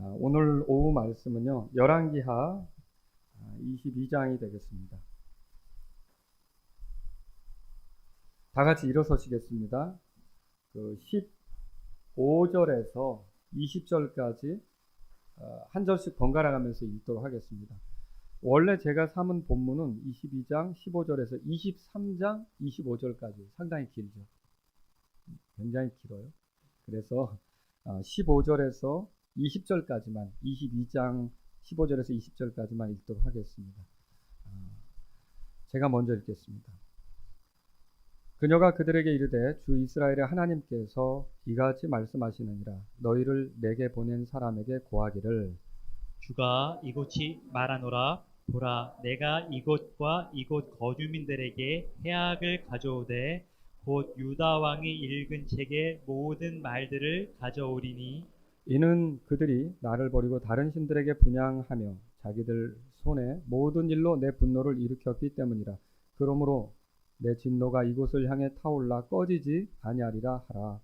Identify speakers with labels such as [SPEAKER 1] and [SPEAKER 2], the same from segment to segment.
[SPEAKER 1] 오늘 오후 말씀은요, 열왕기하 22장이 되겠습니다. 다 같이 일어서시겠습니다. 15절에서 20절까지 한 절씩 번갈아 가면서 읽도록 하겠습니다. 원래 제가 삼은 본문은 22장 15절에서 23장 25절까지 상당히 길죠. 굉장히 길어요. 그래서 15절에서 20절까지만, 22장 15절에서 20절까지만 읽도록 하겠습니다. 제가 먼저 읽겠습니다. 그녀가 그들에게 이르되 주 이스라엘의 하나님께서 이같이 말씀하시느니라. 너희를 내게 보낸 사람에게 고하기를
[SPEAKER 2] 주가 이곳이 말하노라. 보라, 내가 이곳과 이곳 거주민들에게 해악을 가져오되 곧 유다 왕이 읽은 책의 모든 말들을 가져오리니
[SPEAKER 1] 이는 그들이 나를 버리고 다른 신들에게 분향하며 자기들 손에 모든 일로 내 분노를 일으켰기 때문이라. 그러므로 내 진노가 이곳을 향해 타올라 꺼지지 아니하리라 하라.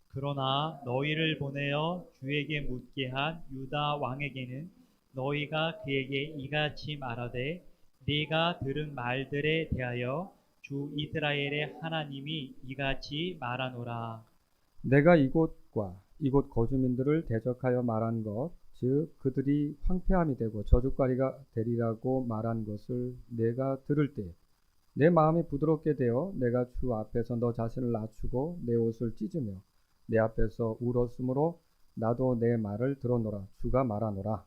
[SPEAKER 2] 그러나 너희를 보내어 주에게 묻게 한 유다 왕에게는 너희가 그에게 이같이 말하되 네가 들은 말들에 대하여 주 이스라엘의 하나님이 이같이 말하노라.
[SPEAKER 1] 내가 이곳과 이곳 거주민들을 대적하여 말한 것, 즉 그들이 황폐함이 되고 저주거리가 되리라고 말한 것을 내가 들을 때 내 마음이 부드럽게 되어 내가 주 앞에서 너 자신을 낮추고 내 옷을 찢으며 내 앞에서 울었으므로 나도 내 말을 들어노라. 주가 말하노라.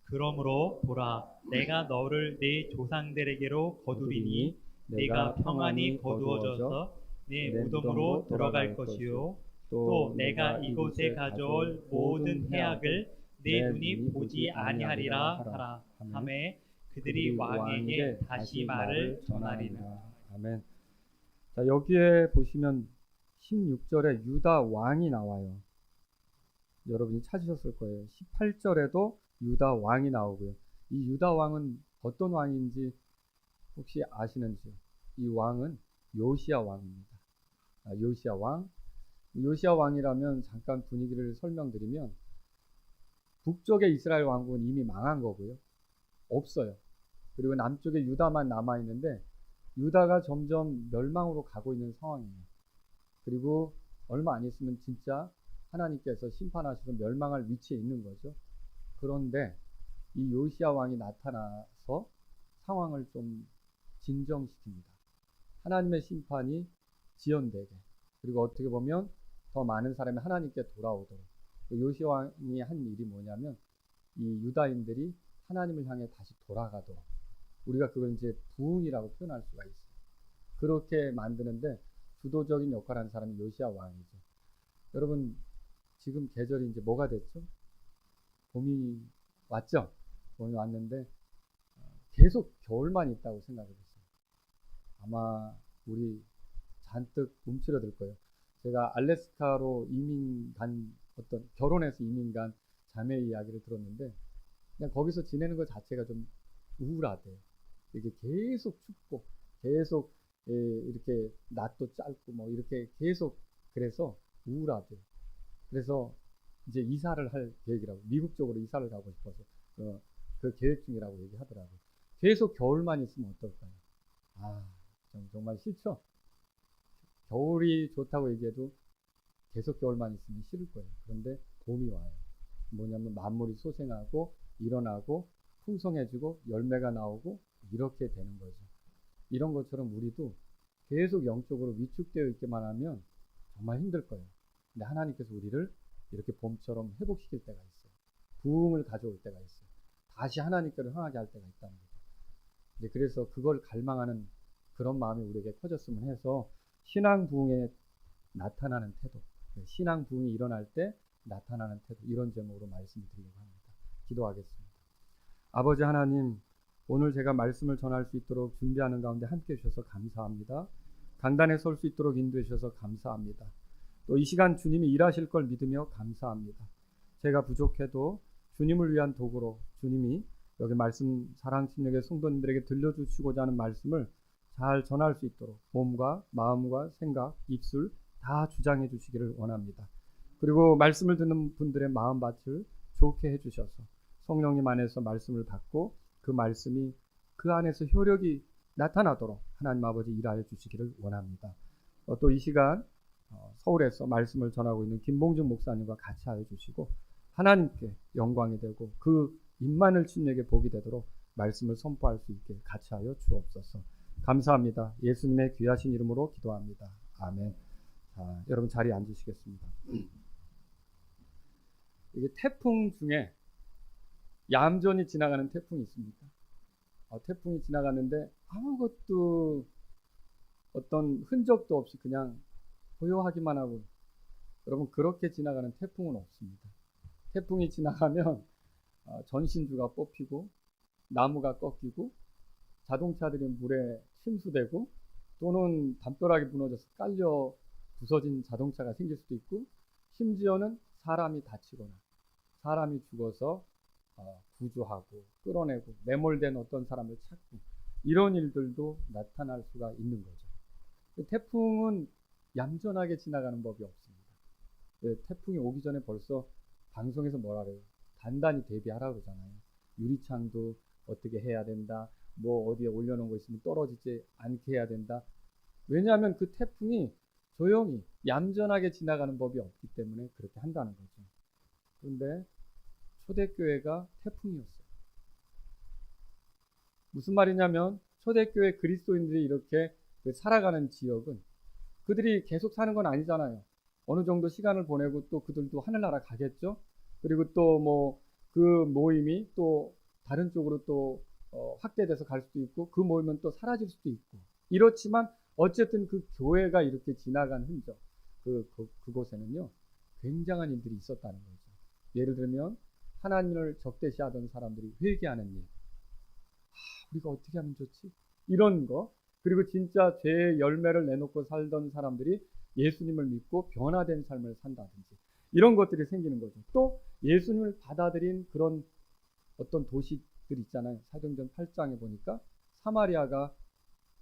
[SPEAKER 2] 그러므로 보라, 내가 너를 네 조상들에게로 거두리니 네가 평안히 거두어져서 내 무덤으로 들어갈 것이요 또 내가 이곳에 가져올 모든 해악을 내 눈이 보지 아니하리라 하라 하매 그들이 왕에게 다시 말을 전하리라.
[SPEAKER 1] 아멘. 자, 여기에 보시면 16절에 유다 왕이 나와요. 여러분이 찾으셨을 거예요. 18절에도 유다 왕이 나오고요. 이 유다 왕은 어떤 왕인지 혹시 아시는지요? 이 왕은 요시야 왕입니다. 요시야 왕. 요시야 왕이라면 잠깐 분위기를 설명드리면 북쪽의 이스라엘 왕국은 이미 망한 거고요. 없어요. 그리고 남쪽에 유다만 남아있는데 유다가 점점 멸망으로 가고 있는 상황이에요. 그리고 얼마 안 있으면 진짜 하나님께서 심판하셔서 멸망할 위치에 있는 거죠. 그런데 이 요시야 왕이 나타나서 상황을 좀 진정시킵니다. 하나님의 심판이 지연되게, 그리고 어떻게 보면 더 많은 사람이 하나님께 돌아오도록. 요시야 왕이 한 일이 뭐냐면 이 유다인들이 하나님을 향해 다시 돌아가도록, 우리가 그걸 이제 부흥이라고 표현할 수가 있어요. 그렇게 만드는데 주도적인 역할을 하는 사람이 요시야 왕이죠. 여러분, 지금 계절이 이제 뭐가 됐죠? 봄이 왔죠? 봄이 왔는데 계속 겨울만 있다고 생각해보세요. 아마 우리 잔뜩 움츠러들 거예요. 제가 알래스카로 이민 간, 어떤 결혼해서 이민 간 자매 이야기를 들었는데 그냥 거기서 지내는 것 자체가 좀 우울하대요. 이게 계속 춥고 계속 이렇게 낮도 짧고 뭐 이렇게 계속, 그래서 우울하대요. 그래서 이제 이사를 할 계획이라고, 미국 쪽으로 이사를 가고 싶어서 그 계획 중이라고 얘기하더라고요. 계속 겨울만 있으면 어떨까요? 정말 싫죠? 겨울이 좋다고 얘기해도 계속 겨울만 있으면 싫을 거예요. 그런데 봄이 와요. 뭐냐면 만물이 소생하고 일어나고 풍성해지고 열매가 나오고 이렇게 되는 거죠. 이런 것처럼 우리도 계속 영적으로 위축되어 있기만 하면 정말 힘들 거예요. 근데 하나님께서 우리를 이렇게 봄처럼 회복시킬 때가 있어요. 부흥을 가져올 때가 있어요. 다시 하나님께로 향하게 할 때가 있다는 거죠. 그래서 그걸 갈망하는 그런 마음이 우리에게 커졌으면 해서 신앙 부흥에 나타나는 태도, 신앙 부흥이 일어날 때 나타나는 태도, 이런 제목으로 말씀을 드리려고 합니다. 기도하겠습니다. 아버지 하나님, 오늘 제가 말씀을 전할 수 있도록 준비하는 가운데 함께 해주셔서 감사합니다. 강단에 설 수 있도록 인도해 주셔서 감사합니다. 또 이 시간 주님이 일하실 걸 믿으며 감사합니다. 제가 부족해도 주님을 위한 도구로 주님이 여기 말씀 사랑침략의 성도님들에게 들려주시고자 하는 말씀을 잘 전할 수 있도록 몸과 마음과 생각, 입술 다 주장해 주시기를 원합니다. 그리고 말씀을 듣는 분들의 마음밭을 좋게 해주셔서 성령님 안에서 말씀을 받고 그 말씀이 그 안에서 효력이 나타나도록 하나님 아버지 일하여 주시기를 원합니다. 또 이 시간 서울에서 말씀을 전하고 있는 김봉준 목사님과 같이 하여 주시고 하나님께 영광이 되고 그 임만을 침례게 복이 되도록 말씀을 선포할 수 있게 같이 하여 주옵소서. 감사합니다. 예수님의 귀하신 이름으로 기도합니다. 아멘. 자, 여러분 자리에 앉으시겠습니다. 이게 태풍 중에 얌전히 지나가는 태풍이 있습니까? 태풍이 지나가는데 아무것도 어떤 흔적도 없이 그냥 고요하기만 하고, 여러분 그렇게 지나가는 태풍은 없습니다. 태풍이 지나가면 전신주가 뽑히고 나무가 꺾이고 자동차들이 물에 침수되고 또는 담벼락이 무너져서 깔려 부서진 자동차가 생길 수도 있고, 심지어는 사람이 다치거나 사람이 죽어서 구조하고 끌어내고 매몰된 어떤 사람을 찾고 이런 일들도 나타날 수가 있는 거죠. 태풍은 얌전하게 지나가는 법이 없습니다. 태풍이 오기 전에 벌써 방송에서 뭐라 그래요? 단단히 대비하라 그러잖아요. 유리창도 어떻게 해야 된다. 뭐 어디에 올려놓은 거 있으면 떨어지지 않게 해야 된다. 왜냐하면 그 태풍이 조용히 얌전하게 지나가는 법이 없기 때문에 그렇게 한다는 거죠. 그런데 초대교회가 태풍이었어요. 무슨 말이냐면 초대교회 그리스도인들이 이렇게 살아가는 지역은 그들이 계속 사는 건 아니잖아요. 어느 정도 시간을 보내고 또 그들도 하늘나라 가겠죠. 그리고 또 뭐 그 모임이 또 다른 쪽으로 또 확대돼서 갈 수도 있고 그 모임은 또 사라질 수도 있고, 이렇지만 어쨌든 그 교회가 이렇게 지나간 흔적, 그곳에는요 굉장한 일들이 있었다는 거죠. 예를 들면 하나님을 적대시하던 사람들이 회개하는 일, 우리가 어떻게 하면 좋지? 이런 거. 그리고 진짜 죄의 열매를 내놓고 살던 사람들이 예수님을 믿고 변화된 삶을 산다든지 이런 것들이 생기는 거죠. 또 예수님을 받아들인 그런 어떤 도시들 있잖아요. 사도행전 8장에 보니까 사마리아가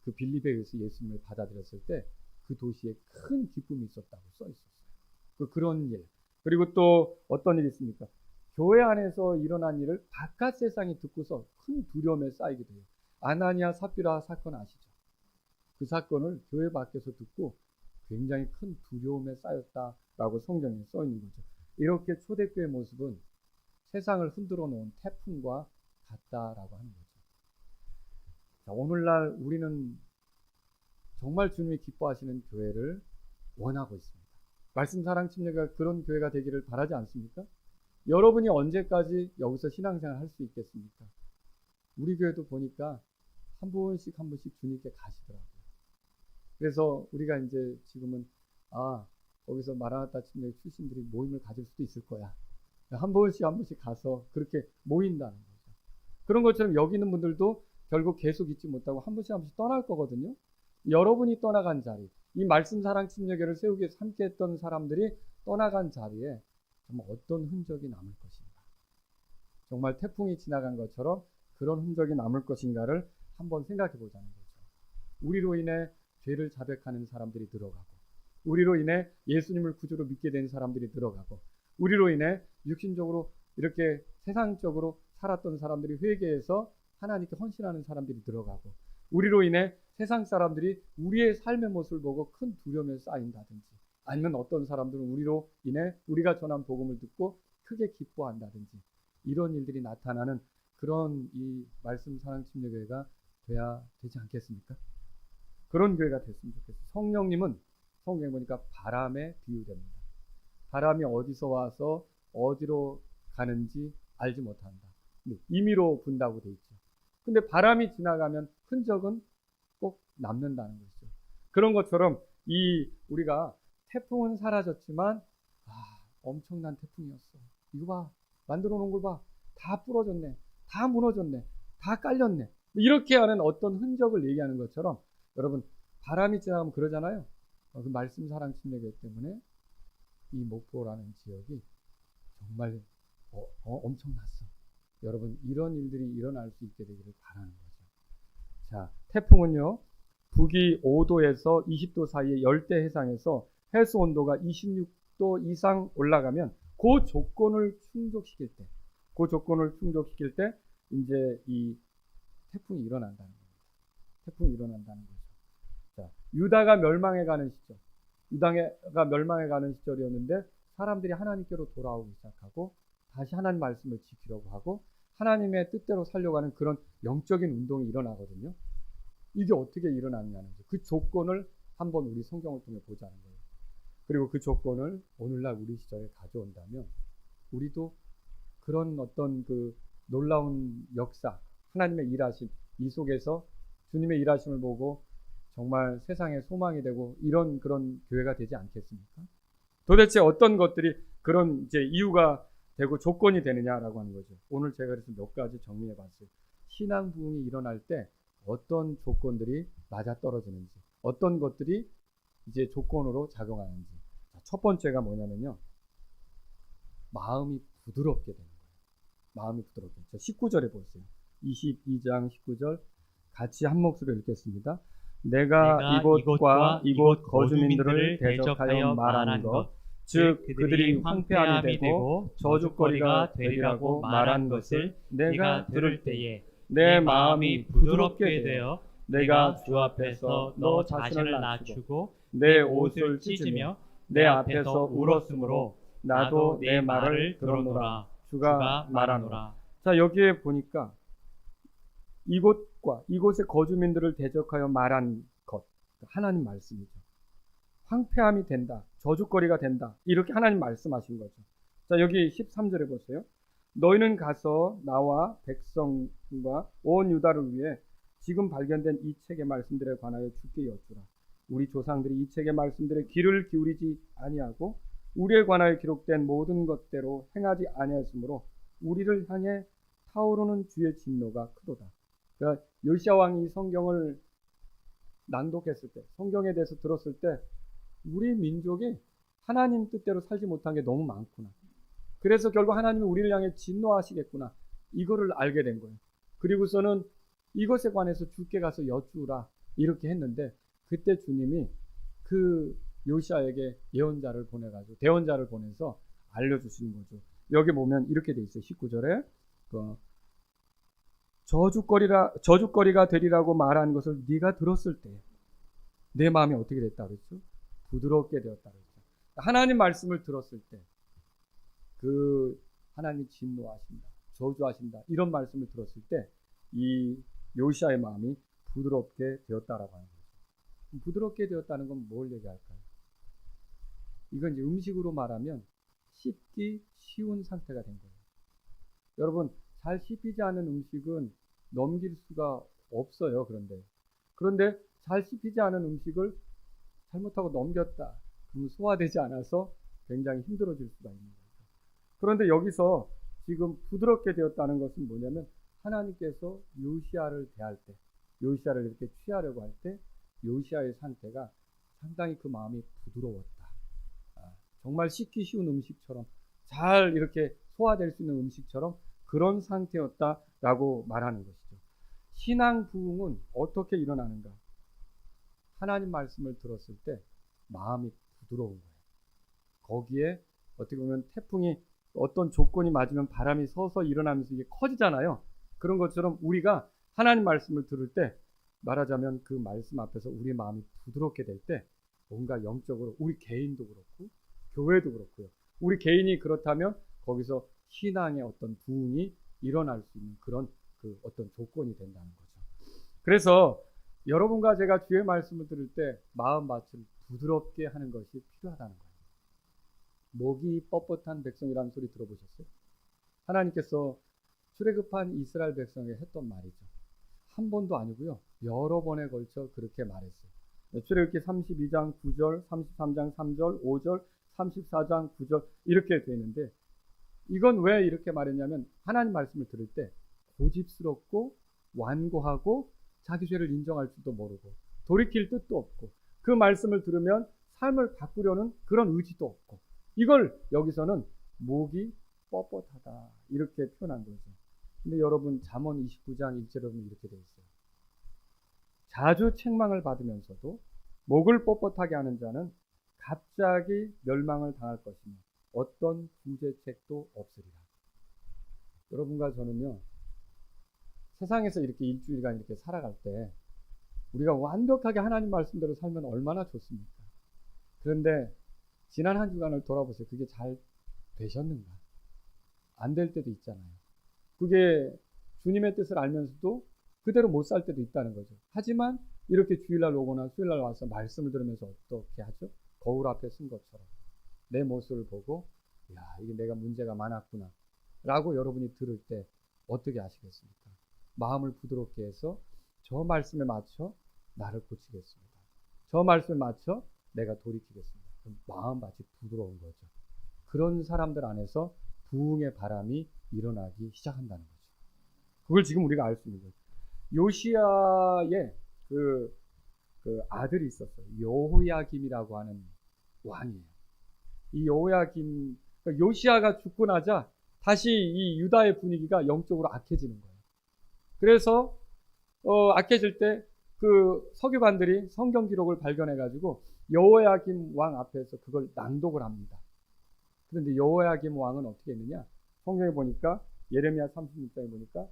[SPEAKER 1] 그 빌립에 의해서 예수님을 받아들였을 때 그 도시에 큰 기쁨이 있었다고 써 있었어요. 그런 일. 그리고 또 어떤 일이 있습니까? 교회 안에서 일어난 일을 바깥 세상이 듣고서 큰 두려움에 쌓이게 돼요. 아나니아 삽비라 사건 아시죠? 그 사건을 교회 밖에서 듣고 굉장히 큰 두려움에 쌓였다라고 성경에 써 있는 거죠. 이렇게 초대교회 모습은 세상을 흔들어 놓은 태풍과 같다라고 하는 거죠. 자, 오늘날 우리는 정말 주님이 기뻐하시는 교회를 원하고 있습니다. 말씀 사랑 침례가 그런 교회가 되기를 바라지 않습니까? 여러분이 언제까지 여기서 신앙생활 할 수 있겠습니까? 우리 교회도 보니까 한 분씩 주님께 가시더라고요. 그래서 우리가 이제 지금은 거기서 마라나타 침례 출신들이 모임을 가질 수도 있을 거야. 한 번씩 가서 그렇게 모인다는 거죠. 그런 것처럼 여기 있는 분들도 결국 계속 있지 못하고 한 번씩 떠날 거거든요. 여러분이 떠나간 자리, 이 말씀 사랑 침례교를 세우기 위해서 함께 했던 사람들이 떠나간 자리에 정말 어떤 흔적이 남을 것인가. 정말 태풍이 지나간 것처럼 그런 흔적이 남을 것인가를 한번 생각해 보자는 거죠. 우리로 인해 죄를 자백하는 사람들이 늘어가고, 우리로 인해 예수님을 구주로 믿게 된 사람들이 늘어가고, 우리로 인해 육신적으로 이렇게 세상적으로 살았던 사람들이 회개해서 하나님께 헌신하는 사람들이 늘어가고, 우리로 인해 세상 사람들이 우리의 삶의 모습을 보고 큰 두려움에 쌓인다든지, 아니면 어떤 사람들은 우리로 인해 우리가 전한 복음을 듣고 크게 기뻐한다든지, 이런 일들이 나타나는 그런 이 말씀 사랑 침례교회가 돼야 되지 않겠습니까? 그런 교회가 됐으면 좋겠어요. 성령님은 성경에 보니까 바람에 비유됩니다. 바람이 어디서 와서 어디로 가는지 알지 못한다. 임의로 분다고 돼 있죠. 근데 바람이 지나가면 흔적은 꼭 남는다는 것이죠. 그런 것처럼 우리가 태풍은 사라졌지만 엄청난 태풍이었어. 이거 봐. 만들어 놓은 걸 봐. 다 부러졌네. 다 무너졌네. 다 깔렸네. 이렇게 하는 어떤 흔적을 얘기하는 것처럼, 여러분 바람이 지나가면 그러잖아요. 그 말씀 사랑 침례교회 때문에 이 목포라는 지역이 정말 엄청났어. 여러분 이런 일들이 일어날 수 있게 되기를 바라는 거죠. 자, 태풍은요 북위 5도에서 20도 사이의 열대 해상에서 해수 온도가 26도 이상 올라가면 그 조건을 충족시킬 때, 이제 이 태풍이 일어난다는 겁니다. 태풍이 일어난다는 거죠. 자, 유다가 멸망해가는 시절이었는데 사람들이 하나님께로 돌아오기 시작하고 다시 하나님 말씀을 지키려고 하고 하나님의 뜻대로 살려고 하는 그런 영적인 운동이 일어나거든요. 이게 어떻게 일어났냐는 거죠. 그 조건을 한번 우리 성경을 통해 보자는 거예요. 그리고 그 조건을 오늘날 우리 시절에 가져온다면 우리도 그런 어떤 그 놀라운 역사, 하나님의 일하심, 이 속에서 주님의 일하심을 보고 정말 세상의 소망이 되고 이런 그런 교회가 되지 않겠습니까? 도대체 어떤 것들이 그런 이제 이유가 되고 조건이 되느냐라고 하는 거죠. 오늘 제가 그래서 몇 가지 정리해 봤어요. 신앙 부흥이 일어날 때 어떤 조건들이 맞아 떨어지는지, 어떤 것들이 이제 조건으로 작용하는지. 첫 번째가 뭐냐면요. 마음이 부드럽게 되는 거예요. 마음이 부드럽게. 19절에 보세요. 22장 19절 같이 한 목소리로 읽겠습니다. 내가 이곳과 이곳 거주민들을 대적하여 말한 것, 즉 그들이 황폐함이 되고 저주거리가 되리라고 말한 것을 내가 들을 때에 내 마음이 부드럽게 되어 내가 주 앞에서 너 자신을 낮추고 내 옷을 찢으며 내 앞에서 울었으므로 나도 내 말을 들었노라. 주가 말하노라. 자, 여기에 보니까 이곳과 이곳의 거주민들을 대적하여 말한 것, 하나님 말씀이죠. 황폐함이 된다, 저주거리가 된다, 이렇게 하나님 말씀하신 거죠. 자, 여기 13절에 보세요. 너희는 가서 나와 백성과 온 유다를 위해 지금 발견된 이 책의 말씀들에 관하여 주께 여쭈라. 우리 조상들이 이 책의 말씀들에 귀를 기울이지 아니하고 우리에 관하여 기록된 모든 것대로 행하지 아니하였으므로 우리를 향해 타오르는 주의 진노가 크도다. 그러니까 요시야 왕이 성경을 낭독했을 때, 성경에 대해서 들었을 때 우리 민족이 하나님 뜻대로 살지 못한 게 너무 많구나. 그래서 결국 하나님이 우리를 향해 진노하시겠구나. 이거를 알게 된 거예요. 그리고서는 이것에 관해서 주께 가서 여쭈라 이렇게 했는데 그때 주님이 그 요시야에게 예언자를 보내가지고 대언자를 보내서 알려주시는 거죠. 여기 보면 이렇게 돼 있어요. 19절에 저주거리가 되리라고 말한 것을 네가 들었을 때 내 마음이 어떻게 됐다 그랬죠? 부드럽게 되었다 그랬죠. 하나님 말씀을 들었을 때 그 하나님이 진노하신다, 저주하신다 이런 말씀을 들었을 때 이 요시야의 마음이 부드럽게 되었다라고 하는 거죠. 부드럽게 되었다는 건 뭘 얘기할까요? 이건 이제 음식으로 말하면 씹기 쉬운 상태가 된 거예요. 여러분, 잘 씹히지 않은 음식은 넘길 수가 없어요. 그런데 잘 씹히지 않은 음식을 잘못하고 넘겼다. 그러면 소화되지 않아서 굉장히 힘들어질 수가 있는 거죠. 그런데 여기서 지금 부드럽게 되었다는 것은 뭐냐면 하나님께서 요시야를 대할 때, 요시야를 이렇게 취하려고 할 때 요시야의 상태가 상당히 그 마음이 부드러웠다. 정말 씹기 쉬운 음식처럼 잘 이렇게 소화될 수 있는 음식처럼 그런 상태였다라고 말하는 것이죠. 신앙 부흥은 어떻게 일어나는가? 하나님 말씀을 들었을 때 마음이 부드러운 거예요. 거기에 어떻게 보면 태풍이 어떤 조건이 맞으면 바람이 서서 일어나면서 이게 커지잖아요. 그런 것처럼 우리가 하나님 말씀을 들을 때 말하자면 그 말씀 앞에서 우리 마음이 부드럽게 될 때 뭔가 영적으로 우리 개인도 그렇고 교회도 그렇고요. 우리 개인이 그렇다면 거기서 신앙의 어떤 부흥이 일어날 수 있는 그런 그 어떤 조건이 된다는 거죠. 그래서 여러분과 제가 주의 말씀을 들을 때 마음밭을 부드럽게 하는 것이 필요하다는 거예요. 목이 뻣뻣한 백성이라는 소리 들어보셨어요? 하나님께서 출애굽한 이스라엘 백성에게 했던 말이죠. 한 번도 아니고요. 여러 번에 걸쳐 그렇게 말했어요. 출애굽기 32장 9절, 33장 3절, 5절, 34장 9절 이렇게 되어 있는데 이건 왜 이렇게 말했냐면 하나님 말씀을 들을 때 고집스럽고 완고하고 자기 죄를 인정할 줄도 모르고 돌이킬 뜻도 없고 그 말씀을 들으면 삶을 바꾸려는 그런 의지도 없고 이걸 여기서는 목이 뻣뻣하다 이렇게 표현한 거죠. 근데 여러분 잠언 29장 1절에 보면 이렇게 되어 있어요. 자주 책망을 받으면서도 목을 뻣뻣하게 하는 자는 갑자기 멸망을 당할 것이며 어떤 구제책도 없으리라. 여러분과 저는요, 세상에서 이렇게 일주일간 이렇게 살아갈 때 우리가 완벽하게 하나님 말씀대로 살면 얼마나 좋습니까? 그런데 지난 한 주간을 돌아보세요. 그게 잘 되셨는가? 안 될 때도 있잖아요. 그게 주님의 뜻을 알면서도 그대로 못 살 때도 있다는 거죠. 하지만 이렇게 주일날 오거나 수요일날 와서 말씀을 들으면서 어떻게 하죠? 거울 앞에 쓴 것처럼 내 모습을 보고, 야, 이게 내가 문제가 많았구나 라고 여러분이 들을 때 어떻게 하시겠습니까? 마음을 부드럽게 해서 저 말씀에 맞춰 나를 고치겠습니다. 저 말씀에 맞춰 내가 돌이키겠습니다. 그럼 마음밭이 부드러운 거죠. 그런 사람들 안에서 부흥의 바람이 일어나기 시작한다는 거죠. 그걸 지금 우리가 알 수 있는 거죠. 요시야의 그 아들이 있었어요. 여호야김이라고 하는 왕이에요. 이 여호야김, 그러니까 요시야가 죽고 나자 다시 이 유다의 분위기가 영적으로 악해지는 거예요. 그래서 악해질 때 그 서기관들이 성경 기록을 발견해 가지고 여호야김 왕 앞에서 그걸 낭독을 합니다. 그런데 여호야김 왕은 어떻게 했느냐? 성경에 보니까 예레미야 36장에 보니까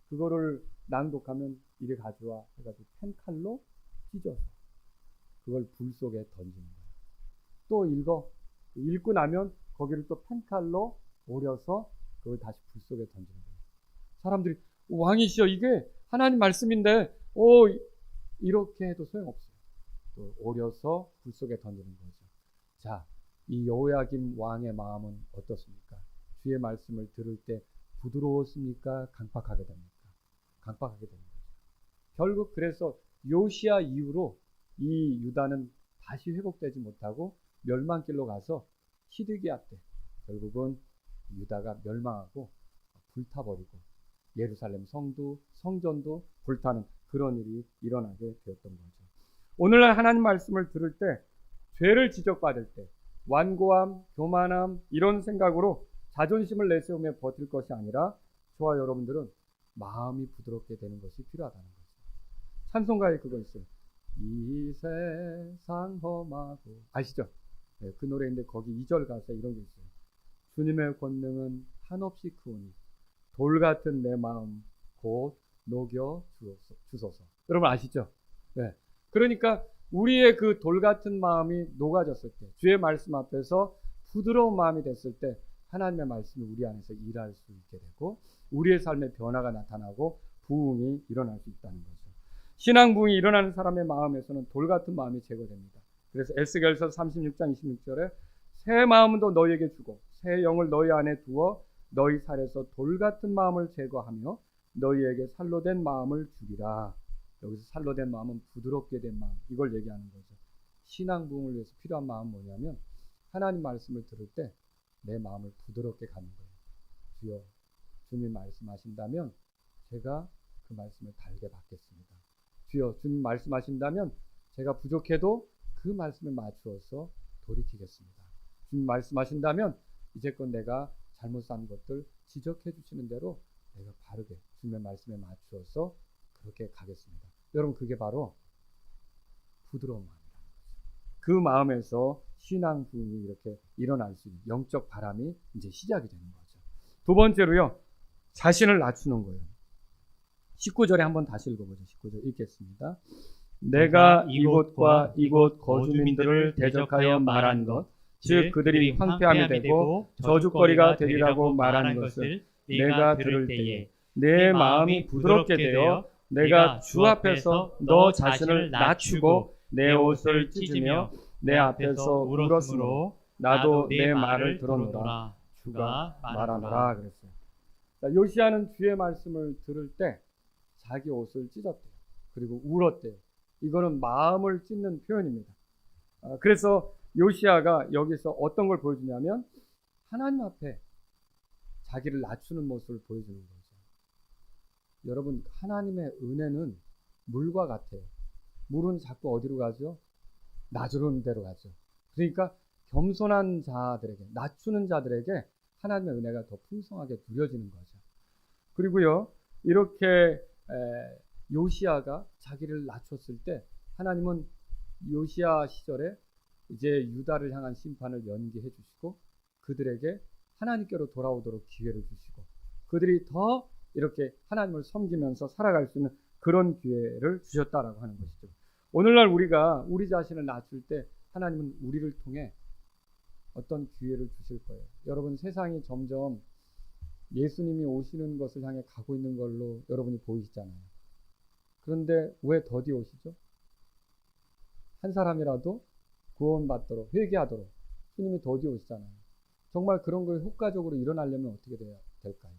[SPEAKER 1] 그거를 낭독하면 이래 가져와 해가지고 펜칼로 찢어서 그걸 불 속에 던지는 거예요. 또 읽고 나면 거기를 또 펜칼로 오려서 그걸 다시 불 속에 던지는 거예요. 사람들이 왕이시여, 이게 하나님 말씀인데 이렇게 해도 소용없어요. 또 오려서 불 속에 던지는 거죠. 자, 이 여호야김 왕의 마음은 어떻습니까? 주의 말씀을 들을 때 부드러웠습니까? 강팍하게 됩니까? 강팍하게 되는 거죠. 결국 그래서 요시야 이후로 이 유다는 다시 회복되지 못하고 멸망길로 가서 시드기야 때 결국은 유다가 멸망하고 불타버리고 예루살렘 성전도 불타는 그런 일이 일어나게 되었던 거죠. 오늘날 하나님 말씀을 들을 때 죄를 지적받을 때 완고함, 교만함 이런 생각으로 자존심을 내세우며 버틸 것이 아니라 저와 여러분들은 마음이 부드럽게 되는 것이 필요하다는 거죠. 찬송가에 그거 있어요. 이 세상 험하고, 아시죠? 네, 그 노래인데 거기 2절 가사에 이런 게 있어요. 주님의 권능은 한없이 크오니 돌 같은 내 마음 곧 녹여 주소서. 여러분 아시죠? 네. 그러니까 우리의 그 돌 같은 마음이 녹아졌을 때, 주의 말씀 앞에서 부드러운 마음이 됐을 때 하나님의 말씀이 우리 안에서 일할 수 있게 되고 우리의 삶에 변화가 나타나고 부흥이 일어날 수 있다는 거죠. 신앙 부흥이 일어나는 사람의 마음에서는 돌 같은 마음이 제거됩니다. 그래서 에스겔서 36장 26절에 새 마음도 너희에게 주고 새 영을 너희 안에 두어 너희 살에서 돌 같은 마음을 제거하며 너희에게 살로 된 마음을 주리라. 여기서 살로 된 마음은 부드럽게 된 마음, 이걸 얘기하는 거죠. 신앙 부흥을 위해서 필요한 마음은 뭐냐면 하나님 말씀을 들을 때 내 마음을 부드럽게 가는 거예요. 주여, 주님 말씀하신다면 제가 그 말씀을 달게 받겠습니다. 주여, 주님 말씀하신다면 제가 부족해도 그 말씀에 맞추어서 돌이키겠습니다. 주님 말씀하신다면 이제껏 내가 잘못 산 것들 지적해 주시는 대로 내가 바르게 주님의 말씀에 맞추어서 그렇게 가겠습니다. 여러분, 그게 바로 부드러운 마음이라는 거죠. 그 마음에서 신앙 부흥이 이렇게 일어날 수 있는 영적 바람이 이제 시작이 되는 거죠. 두 번째로요, 자신을 낮추는 거예요. 19절에 한번 다시 읽어보죠. 19절 읽겠습니다. 내가 이곳과 이곳 거주민들을 대적하여 말한 것, 즉 그들이 황폐함이 되고 저주거리가 되리라고 말한 것을 내가 들을 때에 내 마음이 부드럽게 되어 내가 주 앞에서 너 자신을 낮추고 내 옷을 찢으며 내 앞에서 울었으므로 나도 내 말을 들어노라. 주가 말하노라 그랬어요. 자, 요시야는 주의 말씀을 들을 때 자기 옷을 찢었대요. 그리고 울었대요. 이거는 마음을 찢는 표현입니다. 그래서 요시야가 여기서 어떤 걸 보여주냐면 하나님 앞에 자기를 낮추는 모습을 보여주는 거죠. 여러분, 하나님의 은혜는 물과 같아요. 물은 자꾸 어디로 가죠? 낮은 데로 가죠. 그러니까 겸손한 자들에게, 낮추는 자들에게 하나님의 은혜가 더 풍성하게 누려지는 거죠. 그리고요, 이렇게 요시야가 자기를 낮췄을 때 하나님은 요시야 시절에 이제 유다를 향한 심판을 연기해 주시고 그들에게 하나님께로 돌아오도록 기회를 주시고 그들이 더 이렇게 하나님을 섬기면서 살아갈 수 있는 그런 기회를 주셨다라고 하는 것이죠. 오늘날 우리가 우리 자신을 낮출 때 하나님은 우리를 통해 어떤 기회를 주실 거예요. 여러분, 세상이 점점 예수님이 오시는 것을 향해 가고 있는 걸로 여러분이 보이시잖아요. 그런데 왜 더디 오시죠? 한 사람이라도 구원받도록 회개하도록 주님이 더디 오시잖아요. 정말 그런 걸 효과적으로 일어나려면 어떻게 돼야 될까요?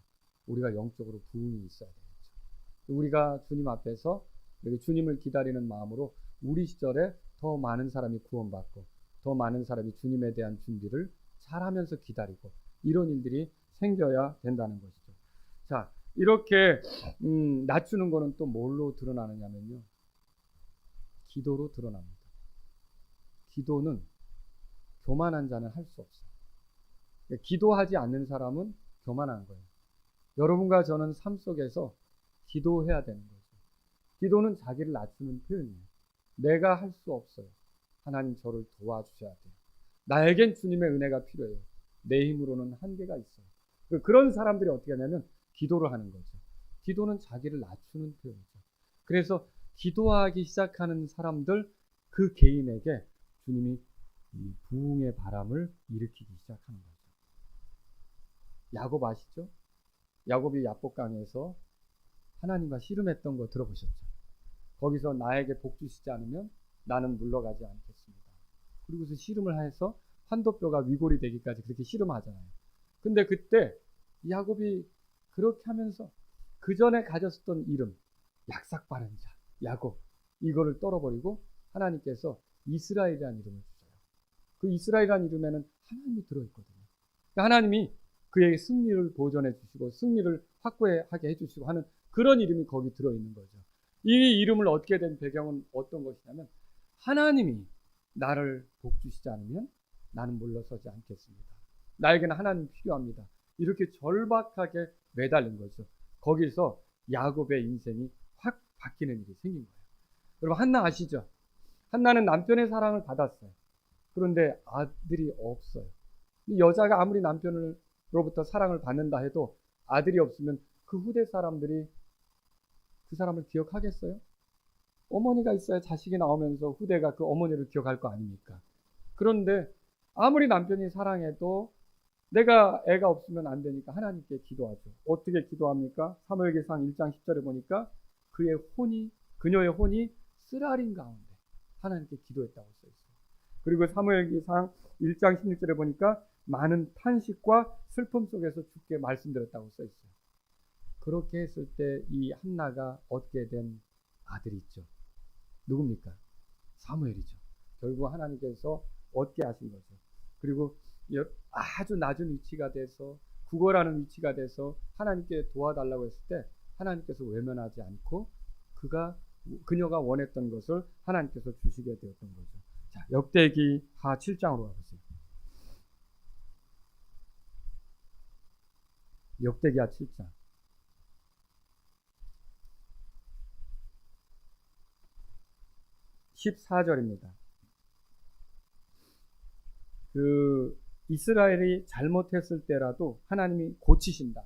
[SPEAKER 1] 우리가 영적으로 부흥이 있어야 되겠죠. 우리가 주님 앞에서 주님을 기다리는 마음으로 우리 시절에 더 많은 사람이 구원받고 더 많은 사람이 주님에 대한 준비를 잘하면서 기다리고 이런 일들이 생겨야 된다는 것이죠. 자, 이렇게 낮추는 거는 또 뭘로 드러나느냐면요. 기도로 드러납니다. 기도는 교만한 자는 할 수 없어요. 기도하지 않는 사람은 교만한 거예요. 여러분과 저는 삶 속에서 기도해야 되는 거죠. 기도는 자기를 낮추는 표현이에요. 내가 할 수 없어요. 하나님 저를 도와주셔야 돼요. 나에겐 주님의 은혜가 필요해요. 내 힘으로는 한계가 있어요. 그런 사람들이 어떻게 하냐면 기도를 하는 거죠. 기도는 자기를 낮추는 표현이죠. 그래서 기도하기 시작하는 사람들 그 개인에게 주님이 이 부흥의 바람을 일으키기 시작하는 거죠. 야곱 아시죠? 야곱이 야복강에서 하나님과 씨름했던 거 들어보셨죠? 거기서 나에게 복 주시지 않으면 나는 물러가지 않겠습니다. 그리고서 씨름을 해서 환도뼈가 위골이 되기까지 그렇게 씨름하잖아요. 근데 그때 야곱이 그렇게 하면서 그 전에 가졌었던 이름 약삭 바른 자 야곱 이거를 떨어버리고 하나님께서 이스라엘이라는 이름을 주셔요. 그 이스라엘이라는 이름에는 하나님이 들어있거든요. 그러니까 하나님이 그에게 승리를 보존해 주시고 승리를 확고하게 해주시고 하는 그런 이름이 거기 들어있는 거죠. 이 이름을 얻게 된 배경은 어떤 것이냐면 하나님이 나를 복 주시지 않으면 나는 물러서지 않겠습니다. 나에게는 하나님이 필요합니다. 이렇게 절박하게 매달린 거죠. 거기서 야곱의 인생이 확 바뀌는 일이 생긴 거예요. 여러분 한나 아시죠? 한나는 남편의 사랑을 받았어요. 그런데 아들이 없어요. 이 여자가 아무리 남편으로부터 사랑을 받는다 해도 아들이 없으면 그 후대 사람들이 그 사람을 기억하겠어요? 어머니가 있어야 자식이 나오면서 후대가 그 어머니를 기억할 거 아닙니까? 그런데 아무리 남편이 사랑해도 내가 애가 없으면 안 되니까 하나님께 기도하죠. 어떻게 기도합니까? 사무엘기상 1장 10절에 보니까 그녀의 혼이 쓰라린 가운데 하나님께 기도했다고 써 있어요. 그리고 사무엘기상 1장 16절에 보니까 많은 탄식과 슬픔 속에서 주께 말씀드렸다고 써 있어요. 그렇게 했을 때 이 한나가 얻게 된 아들이 있죠. 누굽니까? 사무엘이죠. 결국 하나님께서 얻게 하신 거죠. 그리고 아주 낮은 위치가 돼서 구걸하는 위치가 돼서 하나님께 도와달라고 했을 때 하나님께서 외면하지 않고 그녀가 원했던 것을 하나님께서 주시게 되었던 거죠. 자, 역대기하 7장으로 가보세요. 역대기하 7장. 14절입니다. 이스라엘이 잘못했을 때라도 하나님이 고치신다,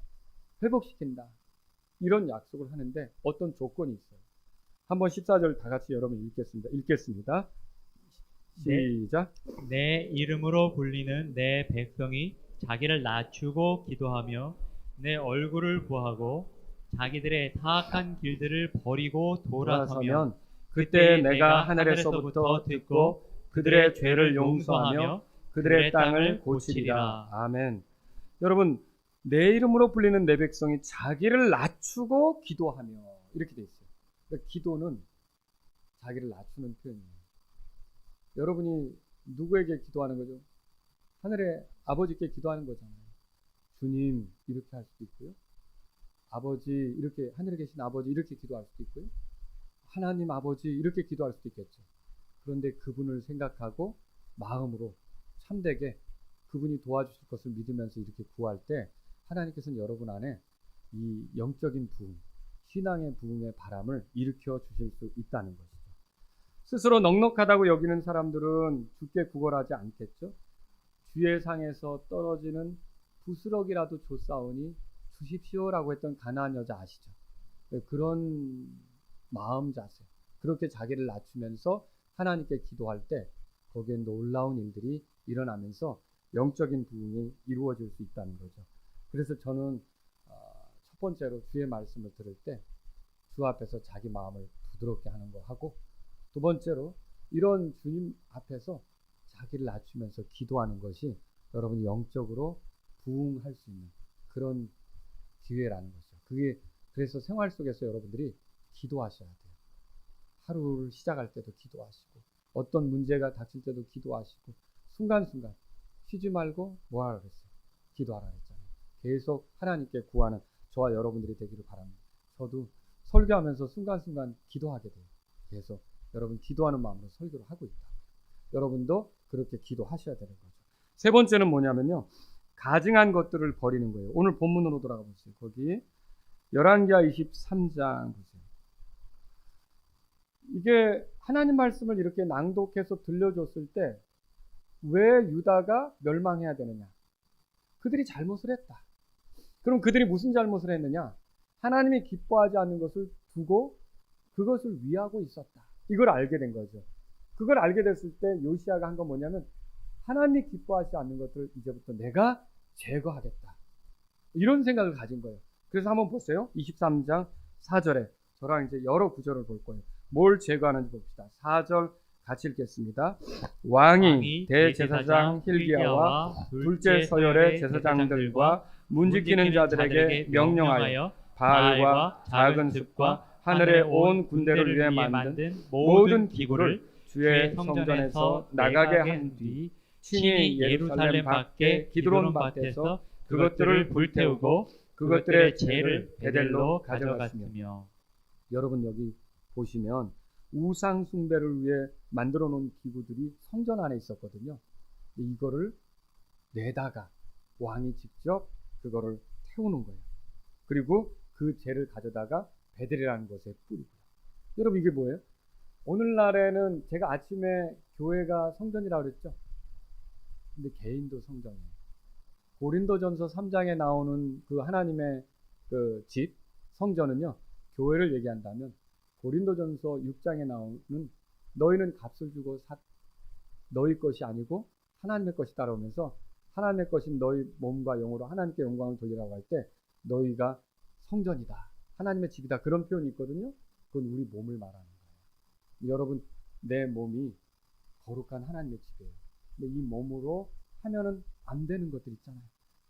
[SPEAKER 1] 회복시킨다 이런 약속을 하는데 어떤 조건이 있어요. 한번 14절 다 같이 여러분 읽겠습니다. 시작.
[SPEAKER 2] 내 이름으로 불리는 내 백성이 자기를 낮추고 기도하며 내 얼굴을 구하고 자기들의 타악한 길들을 버리고 돌아서면
[SPEAKER 1] 그때 내가 하늘에서부터 듣고 그들의 죄를 용서하며 그들의 땅을 고치리라. 아멘. 여러분, 내 이름으로 불리는 내 백성이 자기를 낮추고 기도하며 이렇게 돼 있어요. 그러니까 기도는 자기를 낮추는 표현이에요. 여러분이 누구에게 기도하는 거죠? 하늘의 아버지께 기도하는 거잖아요. 주님 이렇게 할 수도 있고요. 아버지 이렇게 하늘에 계신 아버지 이렇게 기도할 수도 있고요. 하나님 아버지 이렇게 기도할 수도 있겠죠. 그런데 그분을 생각하고 마음으로 참되게 그분이 도와주실 것을 믿으면서 이렇게 구할 때 하나님께서는 여러분 안에 이 영적인 부흥, 신앙의 부흥의 바람을 일으켜 주실 수 있다는 것이죠. 스스로 넉넉하다고 여기는 사람들은 주께 구걸하지 않겠죠. 주의 상에서 떨어지는 부스럭이라도 줬사오니 주십시오라고 했던 가나안 여자 아시죠? 그런 마음 자세, 그렇게 자기를 낮추면서 하나님께 기도할 때 거기에 놀라운 일들이 일어나면서 영적인 부흥이 이루어질 수 있다는 거죠. 그래서 저는 첫 번째로 주의 말씀을 들을 때 주 앞에서 자기 마음을 부드럽게 하는 거 하고, 두 번째로 이런 주님 앞에서 자기를 낮추면서 기도하는 것이 여러분이 영적으로 부흥할 수 있는 그런 기회라는 거죠. 그게 그래서 생활 속에서 여러분들이 기도하셔야 돼요. 하루를 시작할 때도 기도하시고, 어떤 문제가 닥칠 때도 기도하시고, 순간순간 쉬지 말고 뭐 하라 그랬어요? 기도하라 그랬잖아요. 계속 하나님께 구하는 저와 여러분들이 되기를 바랍니다. 저도 설교하면서 순간순간 기도하게 돼요. 계속 여러분 기도하는 마음으로 설교를 하고 있다. 여러분도 그렇게 기도하셔야 되는 거죠. 세 번째는 뭐냐면요, 가증한 것들을 버리는 거예요. 오늘 본문으로 돌아가 보세요. 거기 열왕기하 23장 보세요. 이게 하나님 말씀을 이렇게 낭독해서 들려줬을 때 왜 유다가 멸망해야 되느냐? 그들이 잘못을 했다. 그럼 그들이 무슨 잘못을 했느냐? 하나님이 기뻐하지 않는 것을 두고 그것을 위하고 있었다. 이걸 알게 된 거죠. 그걸 알게 됐을 때 요시야가 한 건 뭐냐면, 하나님이 기뻐하지 않는 것을 이제부터 내가 제거하겠다. 이런 생각을 가진 거예요. 그래서 한번 보세요. 23장 4절에 저랑 이제 여러 구절을 볼 거예요. 뭘 제거하는지 봅시다. 4절 같이 읽겠습니다. 왕이 대제사장 힐기야와 둘째 서열의 제사장들과 문지키는 자들에게 명령하여 바알과 작은 습과 하늘의 온 군대를 위해 만든 모든 기구를 주의 성전에서 나가게 한 뒤 친히 예루살렘 밖에 기드론 밭에서 그것들을 불태우고 그것들의 죄를 베델로 가져갔으며. 여러분 여기 보시면 우상 숭배를 위해 만들어 놓은 기구들이 성전 안에 있었거든요. 이거를 내다가 왕이 직접 그거를 태우는 거예요. 그리고 그 죄를 가져다가 베델이라는 곳에 뿌리고요. 여러분 이게 뭐예요? 오늘날에는 제가 아침에 교회가 성전이라고 그랬죠. 근데 개인도 성전이에요. 고린도전서 3장에 나오는 그 하나님의 그 집 성전은요, 교회를 얘기한다면 고린도전서 6장에 나오는 너희는 값을 주고 너희 것이 아니고 하나님의 것이 따라오면서 하나님의 것인 너희 몸과 영으로 하나님께 영광을 돌리라고 할 때 너희가 성전이다, 하나님의 집이다, 그런 표현이 있거든요. 그건 우리 몸을 말하는 거예요. 여러분, 내 몸이 거룩한 하나님의 집이에요. 근데 이 몸으로 하면은 안 되는 것들 있잖아요.